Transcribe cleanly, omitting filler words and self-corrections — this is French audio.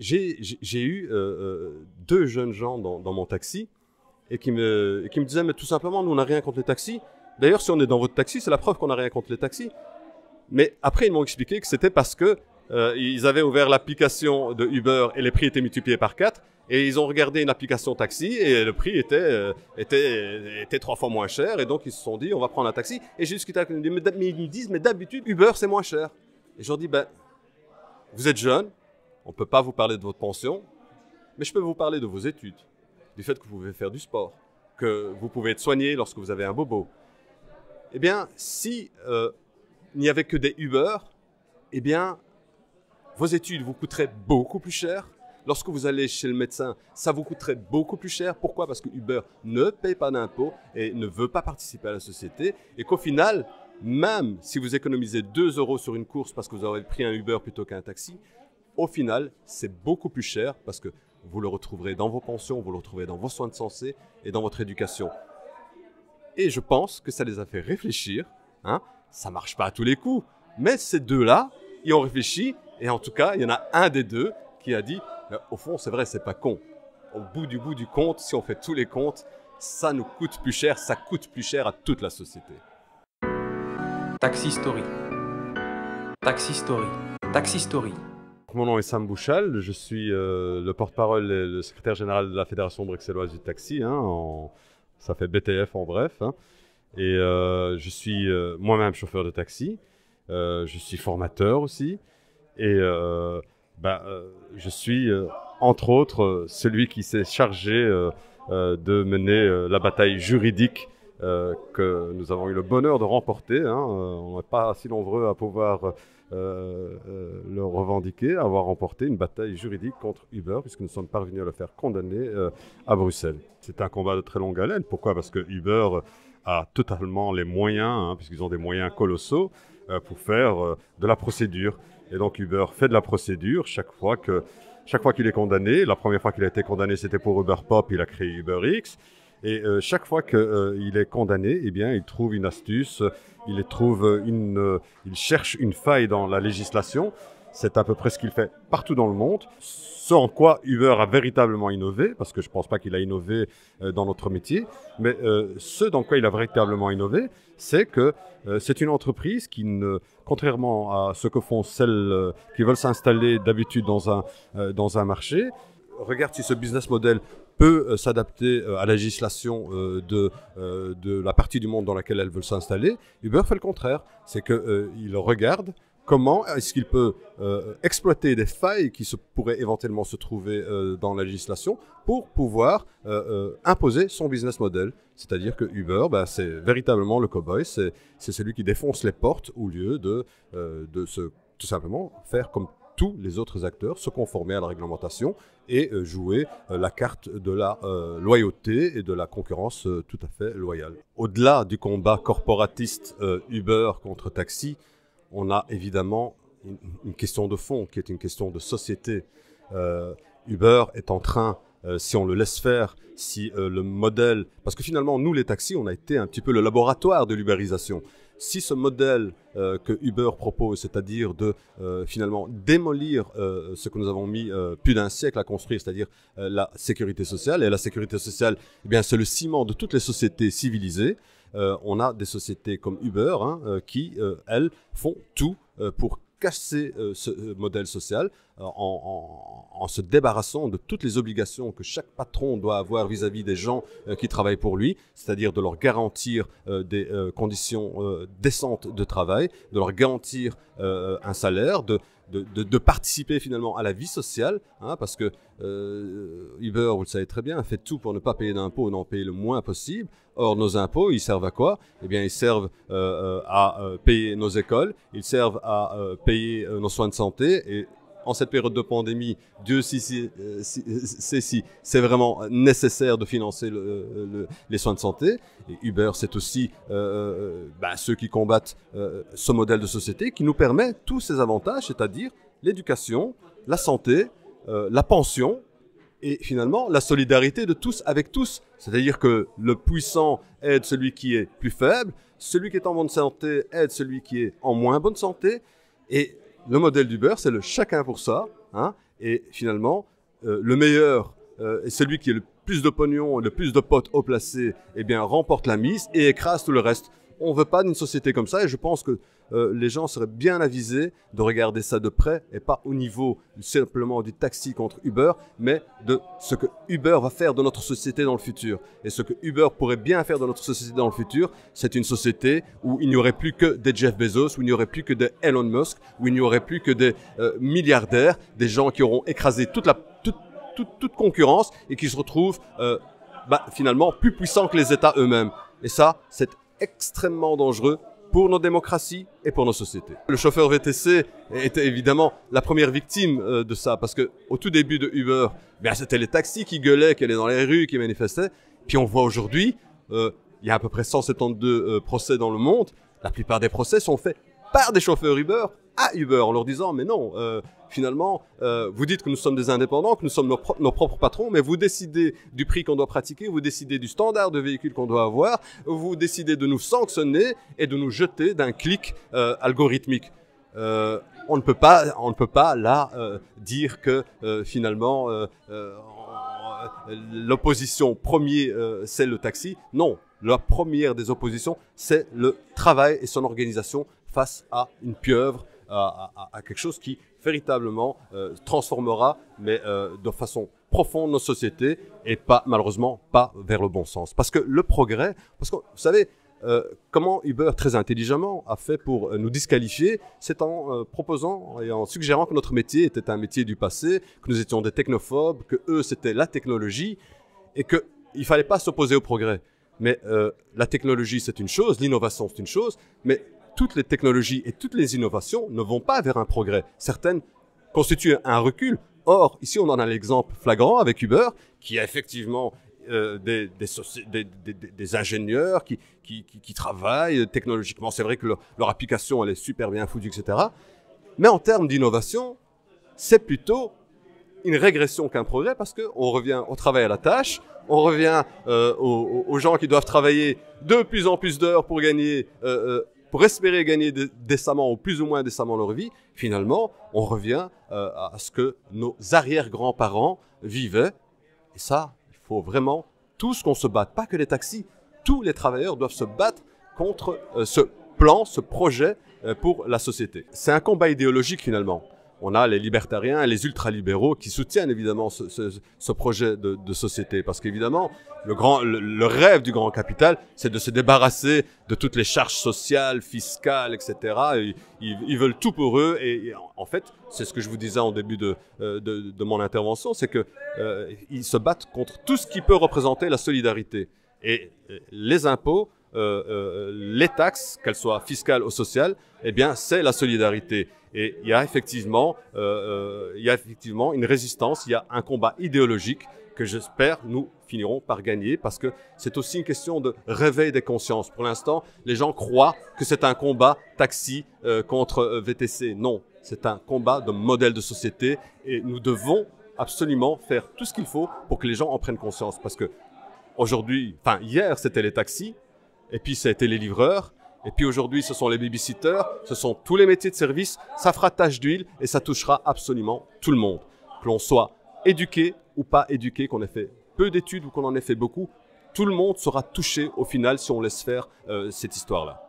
j'ai eu deux jeunes gens dans mon taxi et qui me disaient, mais tout simplement, nous, on n'a rien contre les taxis. D'ailleurs, si on est dans votre taxi, c'est la preuve qu'on n'a rien contre les taxis. Mais après, ils m'ont expliqué que c'était parce que ils avaient ouvert l'application de Uber et les prix étaient multipliés par 4. Et ils ont regardé une application taxi et le prix était 3 fois moins cher. Et donc, ils se sont dit, on va prendre un taxi. Et j'ai discuté avec eux, mais ils me disent, mais d'habitude, Uber, c'est moins cher. Et je leur dis, ben, vous êtes jeune, on ne peut pas vous parler de votre pension, mais je peux vous parler de vos études, du fait que vous pouvez faire du sport, que vous pouvez être soigné lorsque vous avez un bobo. Eh bien, si il n'y avait que des Uber, eh bien, vos études vous coûteraient beaucoup plus cher. Lorsque vous allez chez le médecin, ça vous coûterait beaucoup plus cher. Pourquoi? Parce que Uber ne paye pas d'impôts et ne veut pas participer à la société. Et qu'au final, même si vous économisez 2 € sur une course parce que vous avez pris un Uber plutôt qu'un taxi, au final, c'est beaucoup plus cher parce que vous le retrouverez dans vos pensions, vous le retrouverez dans vos soins de santé et dans votre éducation. Et je pense que ça les a fait réfléchir. Hein? Ça ne marche pas à tous les coups, mais ces deux-là, ils ont réfléchi. Et en tout cas, il y en a un des deux qui a dit, au fond, c'est vrai, c'est pas con. Au bout du compte, si on fait tous les comptes, ça nous coûte plus cher, ça coûte plus cher à toute la société. Taxi Story. Taxi Story. Taxi Story. Mon nom est Sam Bouchal, je suis le porte-parole et le secrétaire général de la Fédération bruxelloise du taxi, hein, ça fait BTF en bref. Hein. Et je suis moi-même chauffeur de taxi, je suis formateur aussi, et je suis entre autres celui qui s'est chargé de mener la bataille juridique que nous avons eu le bonheur de remporter. Hein. On n'est pas si nombreux à pouvoir le revendiquer, avoir remporté une bataille juridique contre Uber, puisque nous sommes parvenus à le faire condamner à Bruxelles. C'est un combat de très longue haleine. Pourquoi? Parce que Uber a totalement les moyens, hein, puisqu'ils ont des moyens colossaux, pour faire de la procédure. Et donc Uber fait de la procédure chaque fois qu'il est condamné. La première fois qu'il a été condamné, c'était pour Uber Pop, il a créé UberX. Et chaque fois qu'il est condamné, eh bien, il trouve une astuce, il cherche une faille dans la législation. C'est à peu près ce qu'il fait partout dans le monde. Ce en quoi Uber a véritablement innové, parce que je ne pense pas qu'il a innové dans notre métier, mais ce dans quoi il a véritablement innové, c'est que c'est une entreprise qui, contrairement à ce que font celles qui veulent s'installer d'habitude dans un marché, regarde si ce business model peut s'adapter à la législation de la partie du monde dans laquelle elles veulent s'installer. Uber fait le contraire, c'est qu'il regarde comment est-ce qu'il peut exploiter des failles qui pourraient éventuellement se trouver dans la législation pour pouvoir imposer son business model. C'est-à-dire que Uber, c'est véritablement le cow-boy, c'est celui qui défonce les portes au lieu de tout simplement faire comme tous les autres acteurs, se conformer à la réglementation et jouer la carte de la loyauté et de la concurrence tout à fait loyale. Au-delà du combat corporatiste Uber contre taxi, on a évidemment une question de fond qui est une question de société. Uber est en train, si on le laisse faire, si le modèle... Parce que finalement, nous les taxis, on a été un petit peu le laboratoire de l'ubérisation. Si ce modèle que Uber propose, c'est-à-dire de finalement démolir ce que nous avons mis plus d'un siècle à construire, c'est-à-dire la sécurité sociale, et la sécurité sociale, eh bien, c'est le ciment de toutes les sociétés civilisées. On a des sociétés comme Uber qui, elles, font tout pour casser ce modèle social en se débarrassant de toutes les obligations que chaque patron doit avoir vis-à-vis des gens qui travaillent pour lui, c'est-à-dire de leur garantir des conditions décentes de travail, de leur garantir un salaire, de participer finalement à la vie sociale, hein, parce que Uber, vous le savez très bien, fait tout pour ne pas payer d'impôts, n'en payer le moins possible. Or, nos impôts, ils servent à quoi? Eh bien, ils servent à payer nos écoles, ils servent à payer nos soins de santé. Et en cette période de pandémie, Dieu sait si c'est vraiment nécessaire de financer les soins de santé. Et Uber, c'est aussi ceux qui combattent ce modèle de société qui nous permet tous ces avantages, c'est-à-dire l'éducation, la santé, la pension, et finalement la solidarité de tous avec tous. C'est-à-dire que le puissant aide celui qui est plus faible, celui qui est en bonne santé aide celui qui est en moins bonne santé. Et le modèle d'Uber, c'est le chacun pour ça. Hein, Et finalement, le meilleur et celui qui a le plus de pognon, le plus de potes haut placés, eh bien, remporte la mise et écrase tout le reste. On ne veut pas d'une société comme ça et je pense que les gens seraient bien avisés de regarder ça de près et pas au niveau simplement du taxi contre Uber, mais de ce que Uber va faire de notre société dans le futur. Et ce que Uber pourrait bien faire de notre société dans le futur, c'est une société où il n'y aurait plus que des Jeff Bezos, où il n'y aurait plus que des Elon Musk, où il n'y aurait plus que des milliardaires, des gens qui auront écrasé toute concurrence et qui se retrouvent finalement plus puissants que les États eux-mêmes. Et ça, c'est extrêmement dangereux pour nos démocraties et pour nos sociétés. Le chauffeur VTC était évidemment la première victime de ça, parce que au tout début de Uber, c'était les taxis qui gueulaient, qui allaient dans les rues, qui manifestaient. Puis on voit aujourd'hui, il y a à peu près 172 procès dans le monde. La plupart des procès sont faits par des chauffeurs Uber à Uber, en leur disant mais non, finalement, vous dites que nous sommes des indépendants, que nous sommes nos propres patrons, mais vous décidez du prix qu'on doit pratiquer, vous décidez du standard de véhicule qu'on doit avoir, vous décidez de nous sanctionner et de nous jeter d'un clic algorithmique. On ne peut pas là dire que finalement l'opposition première c'est le taxi. Non, la première des oppositions c'est le travail et son organisation face à une pieuvre, à quelque chose qui véritablement transformera, mais de façon profonde, nos sociétés et pas, malheureusement, pas vers le bon sens. Parce que le progrès, parce que vous savez, comment Uber très intelligemment a fait pour nous disqualifier, c'est en proposant et en suggérant que notre métier était un métier du passé, que nous étions des technophobes, que eux c'était la technologie et qu'il ne fallait pas s'opposer au progrès. Mais la technologie c'est une chose, l'innovation c'est une chose, mais toutes les technologies et toutes les innovations ne vont pas vers un progrès. Certaines constituent un recul. Or, ici, on en a l'exemple flagrant avec Uber, qui a effectivement des ingénieurs qui travaillent technologiquement. C'est vrai que leur application, elle est super bien foutue, etc. Mais en termes d'innovation, c'est plutôt une régression qu'un progrès parce qu'on revient au travail à la tâche, on revient aux gens qui doivent travailler de plus en plus d'heures pour gagner... pour espérer gagner décemment ou plus ou moins décemment leur vie, finalement, on revient à ce que nos arrière-grands-parents vivaient. Et ça, il faut vraiment tous qu'on se batte, pas que les taxis, tous les travailleurs doivent se battre contre ce plan, ce projet pour la société. C'est un combat idéologique finalement. On a les libertariens et les ultralibéraux qui soutiennent évidemment ce projet de société. Parce qu'évidemment, le rêve du grand capital, c'est de se débarrasser de toutes les charges sociales, fiscales, etc. Et ils veulent tout pour eux. Et en fait, c'est ce que je vous disais en début de mon intervention, c'est que ils se battent contre tout ce qui peut représenter la solidarité. Et les impôts, les taxes, qu'elles soient fiscales ou sociales, eh bien, c'est la solidarité. Et il y a effectivement une résistance, il y a un combat idéologique que j'espère nous finirons par gagner parce que c'est aussi une question de réveil des consciences. Pour l'instant, les gens croient que c'est un combat taxi contre VTC. Non, c'est un combat de modèle de société et nous devons absolument faire tout ce qu'il faut pour que les gens en prennent conscience. Parce que hier, c'était les taxis et puis ça a été les livreurs. Et puis aujourd'hui, ce sont les babysitters, ce sont tous les métiers de service, ça fera tache d'huile et ça touchera absolument tout le monde. Que l'on soit éduqué ou pas éduqué, qu'on ait fait peu d'études ou qu'on en ait fait beaucoup, tout le monde sera touché au final si on laisse faire cette histoire-là.